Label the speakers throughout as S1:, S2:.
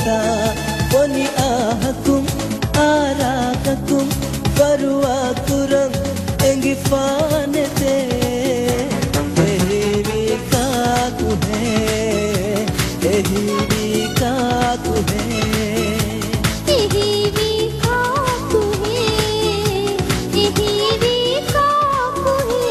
S1: ta Wani ahakum arakakum Karua kurang engi fanete Ehi vika kuhe Ehi vika kuhe
S2: Ehi vika kuhe Ehi vika kuhe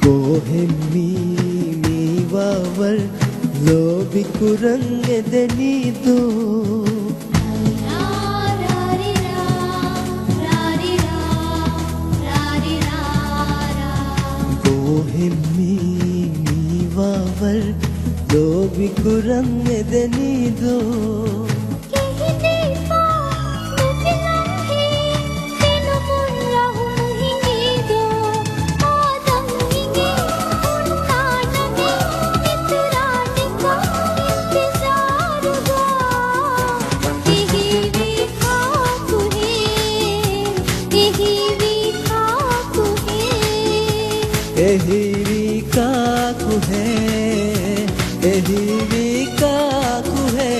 S1: Kohemi miwawal lobi kurang edenido Kohemi miwawal lobi kurang edenido Ehi vika kuhe Ehi vika kuhe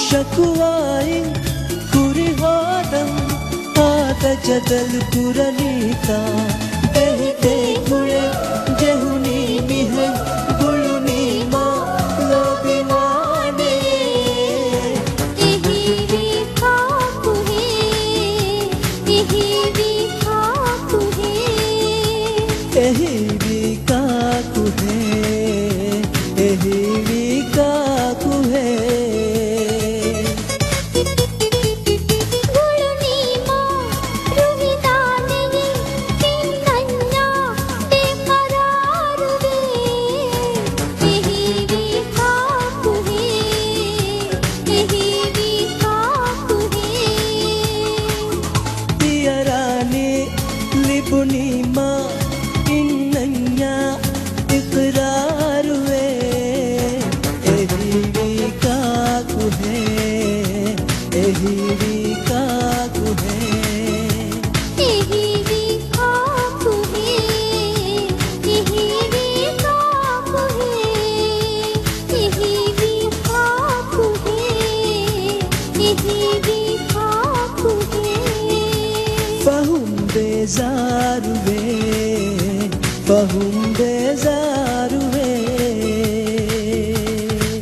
S1: Shakuwain kuri hodam Aata jadal kuranita Ehi te kule jehuni mihe Guluni ma lobinane
S2: Ehi vika kuhe Ehi vika kuhe
S1: Ehi vika kuhe Ehi vika kuhe Libunima innanya iqrarwe Ehi vika kuhe Ehi vika kuhe
S2: Ehi vika kuhe Ehi vika kuhe Ehi vika kuhe Ehi vika kuhe
S1: Fahum bezarwe Fahum bezarwe